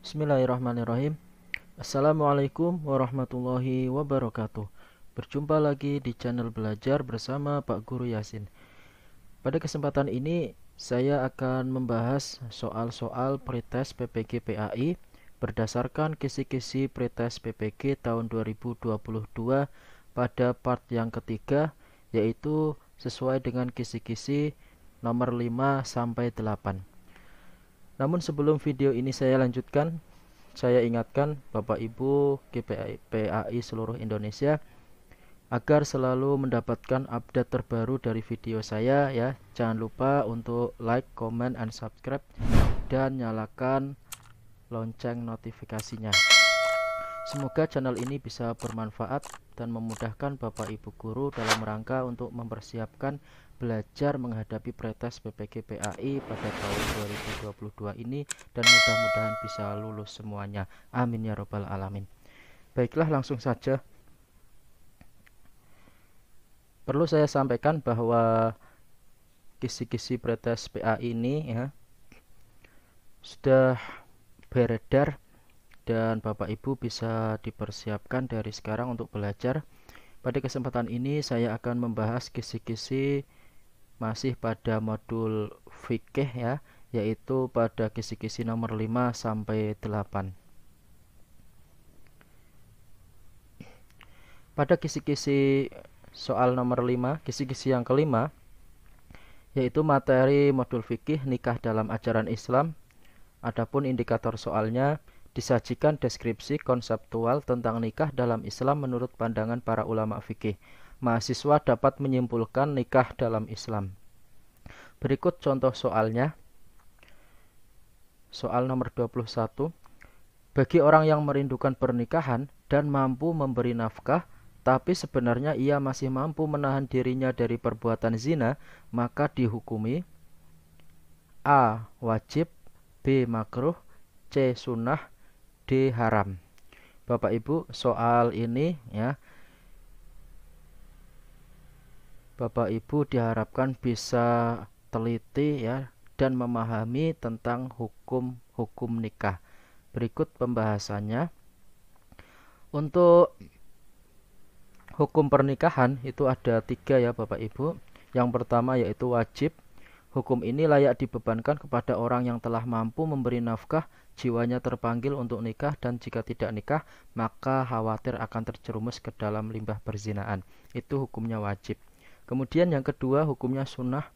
Bismillahirrahmanirrahim. Assalamualaikum warahmatullahi wabarakatuh. Berjumpa lagi di channel belajar bersama Pak Guru Yasin. Pada kesempatan ini saya akan membahas soal-soal pretest PPG PAI berdasarkan kisi-kisi pretest PPG tahun 2022 pada part yang ketiga, yaitu sesuai dengan kisi-kisi nomor 5 sampai 8. Namun sebelum video ini saya lanjutkan, saya ingatkan Bapak Ibu GPAI seluruh Indonesia agar selalu mendapatkan update terbaru dari video saya ya. Jangan lupa untuk like, comment, and subscribe dan nyalakan lonceng notifikasinya. Semoga channel ini bisa bermanfaat dan memudahkan Bapak Ibu guru dalam rangka untuk mempersiapkan belajar menghadapi pretest PPG PAI pada tahun 2022 ini, dan mudah-mudahan bisa lulus semuanya. Amin ya robbal alamin. Baiklah, langsung saja. Perlu saya sampaikan bahwa kisi-kisi pretest PAI ini ya sudah beredar dan Bapak Ibu bisa dipersiapkan dari sekarang untuk belajar. Pada kesempatan ini saya akan membahas kisi-kisi masih pada modul fikih ya, yaitu pada kisi-kisi nomor 5 sampai 8. Pada kisi-kisi soal nomor 5, kisi-kisi yang kelima, yaitu materi modul fikih nikah dalam ajaran Islam. Adapun indikator soalnya disajikan deskripsi konseptual tentang nikah dalam Islam menurut pandangan para ulama fikih. Mahasiswa dapat menyimpulkan nikah dalam Islam. Berikut contoh soalnya. Soal nomor 21. Bagi orang yang merindukan pernikahan dan mampu memberi nafkah, tapi sebenarnya ia masih mampu menahan dirinya dari perbuatan zina, maka dihukumi A. Wajib, B. Makruh, C. Sunnah, D. Haram. Bapak Ibu, soal ini ya, Bapak Ibu diharapkan bisa teliti ya dan memahami tentang hukum nikah. Berikut pembahasannya. Untuk hukum pernikahan itu ada 3 ya Bapak Ibu. Yang pertama yaitu wajib. Hukum ini layak dibebankan kepada orang yang telah mampu memberi nafkah, jiwanya terpanggil untuk nikah, dan jika tidak nikah maka khawatir akan terjerumus ke dalam limbah perzinaan. Itu hukumnya wajib. Kemudian yang kedua hukumnya sunnah.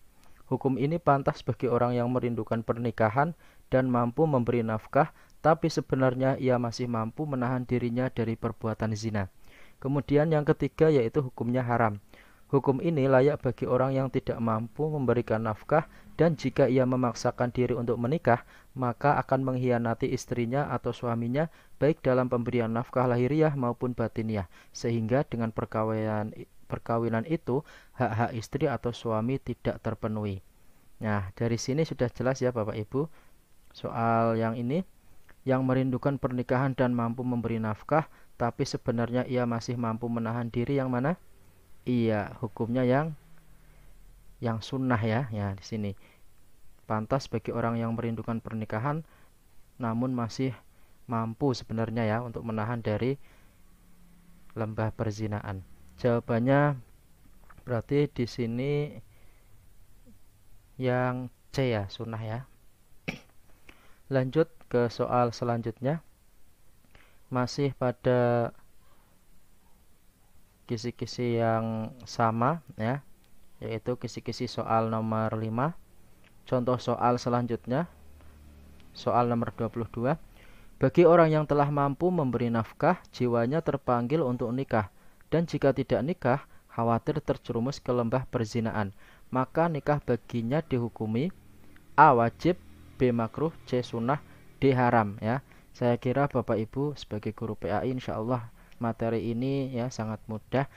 Hukum ini pantas bagi orang yang merindukan pernikahan dan mampu memberi nafkah, tapi sebenarnya ia masih mampu menahan dirinya dari perbuatan zina. Kemudian yang ketiga yaitu hukumnya haram. Hukum ini layak bagi orang yang tidak mampu memberikan nafkah, dan jika ia memaksakan diri untuk menikah, maka akan mengkhianati istrinya atau suaminya, baik dalam pemberian nafkah lahiriah maupun batiniah, sehingga dengan perkawinan itu hak-hak istri atau suami tidak terpenuhi. Nah, dari sini sudah jelas ya Bapak Ibu, soal yang ini, yang merindukan pernikahan dan mampu memberi nafkah, tapi sebenarnya ia masih mampu menahan diri, yang mana? Iya, hukumnya yang sunnah ya. Ya, di sini pantas bagi orang yang merindukan pernikahan namun masih mampu sebenarnya ya untuk menahan dari lembah perzinaan. Jawabannya berarti di sini yang C ya, sunnah ya. Lanjut ke soal selanjutnya. Masih pada kisi-kisi yang sama ya, yaitu kisi-kisi soal nomor 5. Contoh soal selanjutnya, soal nomor 22. Bagi orang yang telah mampu memberi nafkah, jiwanya terpanggil untuk nikah, dan jika tidak nikah, khawatir terjerumus ke lembah perzinaan, maka nikah baginya dihukumi A. Wajib, B. Makruh, C. Sunnah, D. Haram ya. Saya kira Bapak Ibu sebagai guru PAI insyaallah materi ini ya sangat mudah,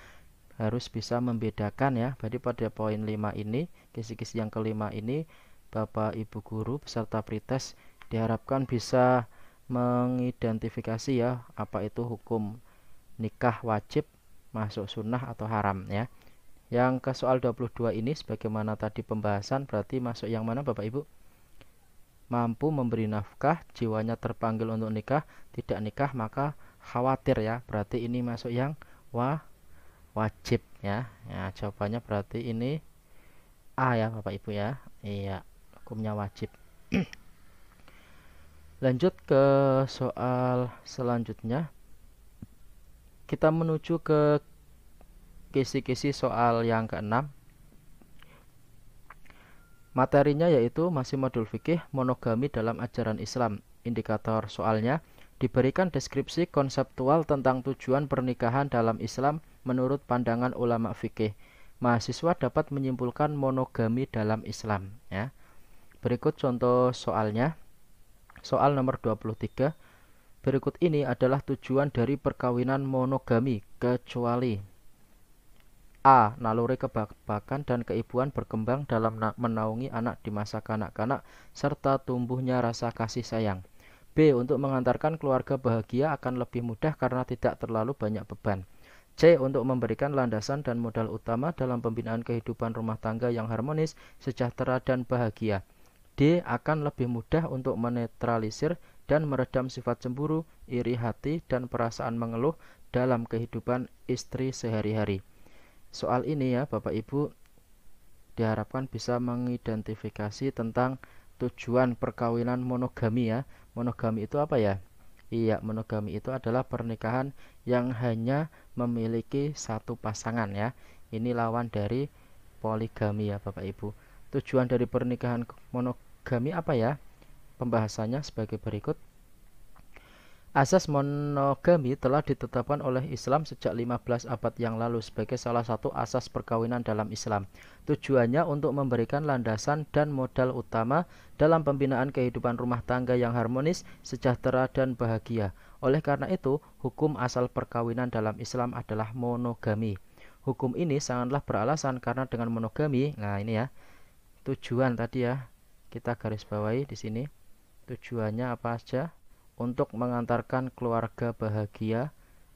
harus bisa membedakan ya. Jadi pada poin 5 ini, kisi-kisi yang kelima ini, Bapak Ibu guru beserta pretest diharapkan bisa mengidentifikasi ya apa itu hukum nikah wajib, masuk sunnah atau haram ya. Yang ke soal 22 ini sebagaimana tadi pembahasan, berarti masuk yang mana Bapak Ibu? mampu memberi nafkah, jiwanya terpanggil untuk nikah, tidak nikah maka khawatir ya. Berarti ini masuk yang wajib ya. Ya, jawabannya berarti ini A ya Bapak Ibu ya. Iya, hukumnya wajib. Lanjut ke soal selanjutnya. Kita menuju ke kisi-kisi soal yang keenam. Materinya yaitu masih modul fikih monogami dalam ajaran Islam. Indikator soalnya diberikan deskripsi konseptual tentang tujuan pernikahan dalam Islam menurut pandangan ulama fikih. Mahasiswa dapat menyimpulkan monogami dalam Islam ya. Berikut contoh soalnya. Soal nomor 23. Berikut ini adalah tujuan dari perkawinan monogami kecuali A. Naluri kebapakan dan keibuan berkembang dalam menaungi anak di masa kanak-kanak serta tumbuhnya rasa kasih sayang. B. Untuk mengantarkan keluarga bahagia akan lebih mudah karena tidak terlalu banyak beban. C. Untuk memberikan landasan dan modal utama dalam pembinaan kehidupan rumah tangga yang harmonis, sejahtera, dan bahagia. D. Akan lebih mudah untuk menetralisir dan meredam sifat cemburu, iri hati, dan perasaan mengeluh dalam kehidupan istri sehari-hari. Soal ini ya Bapak Ibu diharapkan bisa mengidentifikasi tentang tujuan perkawinan monogami ya. Monogami itu apa ya? Iya, monogami itu adalah pernikahan yang hanya memiliki satu pasangan ya. Ini lawan dari poligami ya Bapak Ibu. Tujuan dari pernikahan monogami apa ya? Pembahasannya sebagai berikut. Asas monogami telah ditetapkan oleh Islam sejak 15 abad yang lalu sebagai salah satu asas perkawinan dalam Islam. Tujuannya untuk memberikan landasan dan modal utama dalam pembinaan kehidupan rumah tangga yang harmonis, sejahtera, dan bahagia. Oleh karena itu, hukum asal perkawinan dalam Islam adalah monogami. Hukum ini sangatlah beralasan karena dengan monogami, nah ini ya, tujuan tadi ya, kita garis bawahi di sini. Tujuannya apa saja? Untuk mengantarkan keluarga bahagia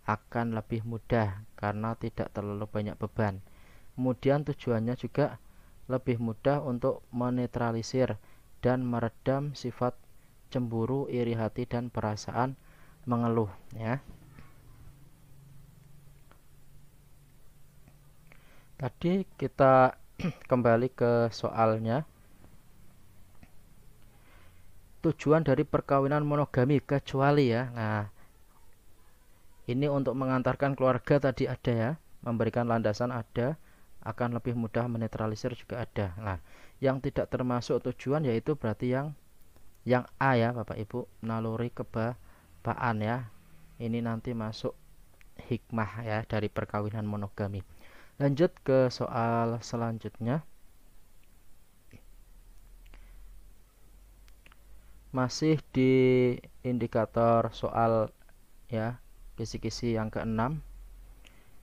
akan lebih mudah karena tidak terlalu banyak beban. Kemudian tujuannya juga lebih mudah untuk menetralisir dan meredam sifat cemburu, iri hati, dan perasaan mengeluh ya. Tadi kita kembali ke soalnya. Tujuan dari perkawinan monogami kecuali ya. Nah, ini untuk mengantarkan keluarga tadi ada ya, memberikan landasan ada, akan lebih mudah menetralisir juga ada. Nah, yang tidak termasuk tujuan yaitu berarti yang A ya Bapak Ibu, naluri kebapaan ya. Ini nanti masuk hikmah ya dari perkawinan monogami. Lanjut ke soal selanjutnya. Masih di indikator soal ya, kisi-kisi yang keenam.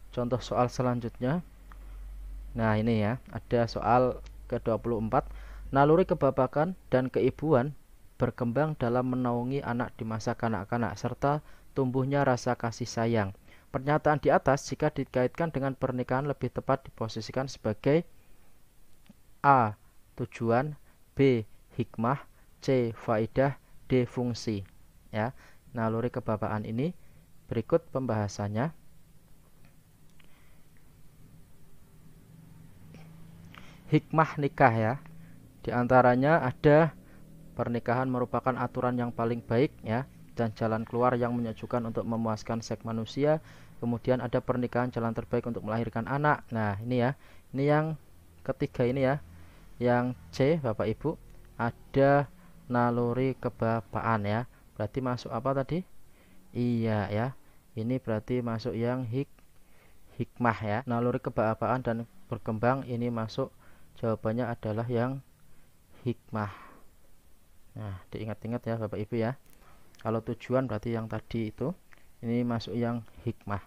Contoh soal selanjutnya. Nah, ini ya, ada soal ke-24. Naluri kebapakan dan keibuan berkembang dalam menaungi anak di masa kanak-kanak serta tumbuhnya rasa kasih sayang. Pernyataan di atas jika dikaitkan dengan pernikahan lebih tepat diposisikan sebagai A. Tujuan, B. Hikmah, C. Faidah, D. Fungsi ya. Naluri kebapaan ini berikut pembahasannya. Hikmah nikah ya. Di antaranya ada pernikahan merupakan aturan yang paling baik ya dan jalan keluar yang menyejukkan untuk memuaskan seks manusia. Kemudian ada pernikahan jalan terbaik untuk melahirkan anak. Nah, ini ya. Ini yang ketiga ini ya. Yang C Bapak Ibu ada naluri kebapaan ya. Berarti masuk apa tadi? Iya ya. Ini berarti masuk yang hikmah ya. Naluri kebapaan dan berkembang ini masuk, jawabannya adalah yang hikmah. Nah, diingat-ingat ya Bapak Ibu ya. Kalau tujuan berarti yang tadi itu. Ini masuk yang hikmah.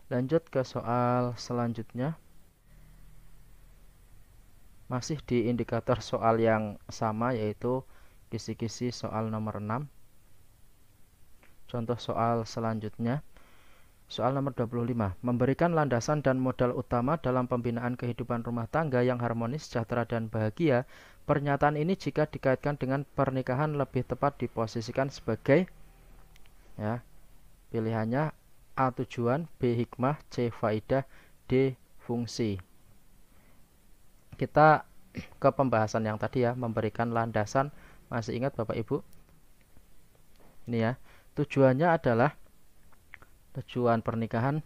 Lanjut ke soal selanjutnya. Masih di indikator soal yang sama yaitu kisi-kisi soal nomor 6. Contoh soal selanjutnya. Soal nomor 25. Memberikan landasan dan modal utama dalam pembinaan kehidupan rumah tangga yang harmonis, sejahtera, dan bahagia. Pernyataan ini jika dikaitkan dengan pernikahan lebih tepat diposisikan sebagai, ya, pilihannya A tujuan, B hikmah, C faidah, D fungsi. Kita ke pembahasan yang tadi ya, memberikan landasan. Masih ingat Bapak Ibu? Ini ya, tujuannya adalah tujuan pernikahan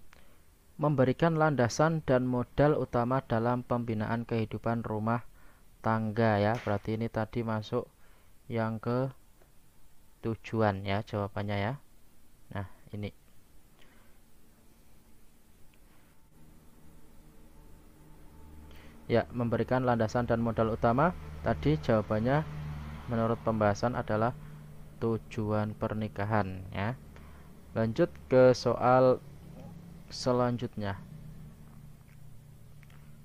memberikan landasan dan modal utama dalam pembinaan kehidupan rumah tangga ya. Berarti ini tadi masuk yang ke tujuan ya jawabannya ya. Nah, ini. Ya, memberikan landasan dan modal utama tadi jawabannya menurut pembahasan adalah tujuan pernikahan ya. Lanjut ke soal selanjutnya.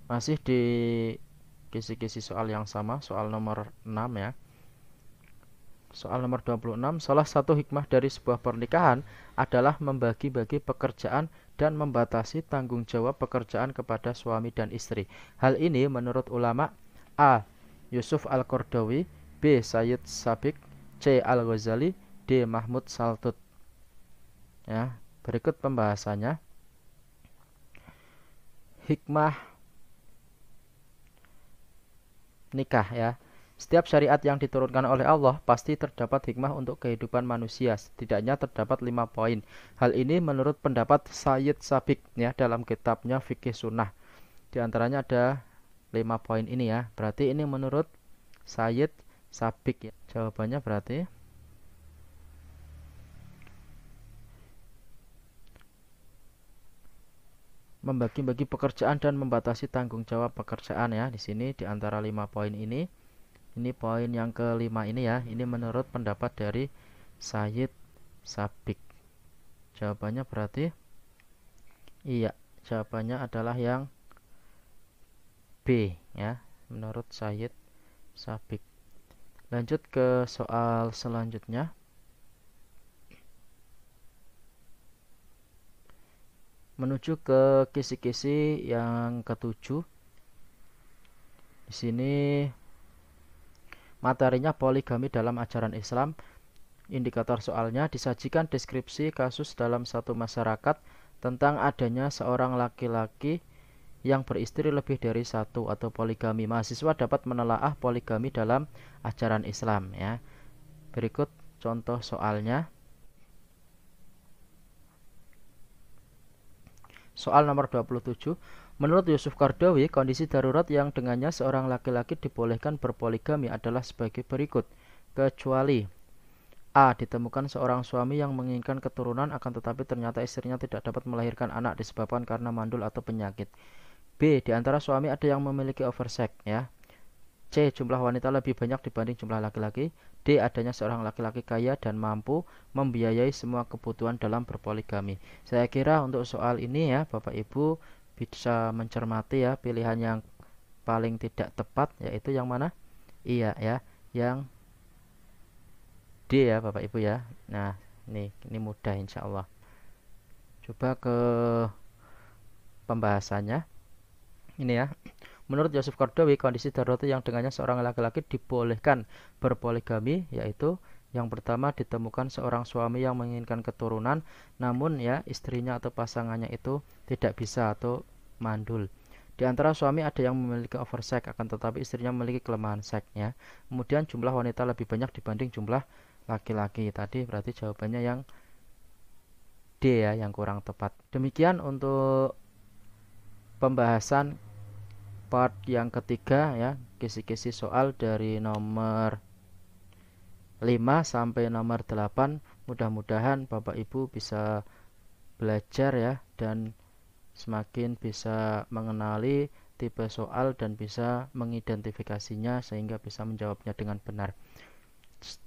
Masih di kisi-kisi soal yang sama, soal nomor 6 ya. Soal nomor 26, salah satu hikmah dari sebuah pernikahan adalah membagi-bagi pekerjaan dan membatasi tanggung jawab pekerjaan kepada suami dan istri. Hal ini menurut ulama A. Yusuf Al-Qardawi, B. Sayyid Sabiq, C. Al-Ghazali, D. Mahmud Saltut. Ya, berikut pembahasannya. Hikmah nikah ya. Setiap syariat yang diturunkan oleh Allah pasti terdapat hikmah untuk kehidupan manusia. Setidaknya terdapat 5 poin. Hal ini menurut pendapat Sayyid Sabiq ya dalam kitabnya Fikih Sunnah. Di antaranya ada 5 poin ini ya. Berarti ini menurut Sayyid Sabiq ya. Jawabannya berarti membagi-bagi pekerjaan dan membatasi tanggung jawab pekerjaan ya. Di sini di antara 5 poin ini poin yang kelima ini ya. Ini menurut pendapat dari Sayyid Sabiq. Jawabannya berarti iya, jawabannya adalah yang B ya, menurut Sayyid Sabiq. Lanjut ke soal selanjutnya. Menuju ke kisi-kisi yang ketujuh. Di sini materinya poligami dalam ajaran Islam. Indikator soalnya disajikan deskripsi kasus dalam satu masyarakat tentang adanya seorang laki-laki yang beristri lebih dari satu atau poligami. Mahasiswa dapat menelaah poligami dalam ajaran Islam ya. Berikut contoh soalnya. Soal nomor 27. Menurut Yusuf Qardawi, kondisi darurat yang dengannya seorang laki-laki dibolehkan berpoligami adalah sebagai berikut. Kecuali A. Ditemukan seorang suami yang menginginkan keturunan akan tetapi ternyata istrinya tidak dapat melahirkan anak disebabkan karena mandul atau penyakit. B. Di antara suami ada yang memiliki oversex ya. C. Jumlah wanita lebih banyak dibanding jumlah laki-laki. D. Adanya seorang laki-laki kaya dan mampu membiayai semua kebutuhan dalam berpoligami. Saya kira untuk soal ini ya Bapak Ibu bisa mencermati ya pilihan yang paling tidak tepat yaitu yang mana? Iya ya, yang D ya Bapak Ibu ya. Nah, ini mudah insya Allah. Coba ke pembahasannya. Ini ya. Menurut Yusuf Qardawi, kondisi darurat yang dengannya seorang laki-laki dibolehkan berpoligami yaitu yang pertama ditemukan seorang suami yang menginginkan keturunan namun ya istrinya atau pasangannya itu tidak bisa atau mandul. Di antara suami ada yang memiliki oversex akan tetapi istrinya memiliki kelemahan seks ya. Kemudian jumlah wanita lebih banyak dibanding jumlah laki-laki. Tadi berarti jawabannya yang D ya, yang kurang tepat. Demikian untuk pembahasan part yang ketiga ya, kisi-kisi soal dari nomor 5 sampai nomor 8. Mudah-mudahan Bapak Ibu bisa belajar ya dan semakin bisa mengenali tipe soal dan bisa mengidentifikasinya sehingga bisa menjawabnya dengan benar.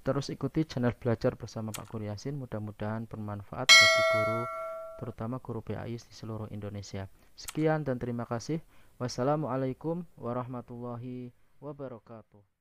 Terus ikuti channel belajar bersama Pak Guru Yasin, mudah-mudahan bermanfaat bagi guru, terutama guru PAI di seluruh Indonesia. Sekian dan terima kasih. Wassalamualaikum warahmatullahi wabarakatuh.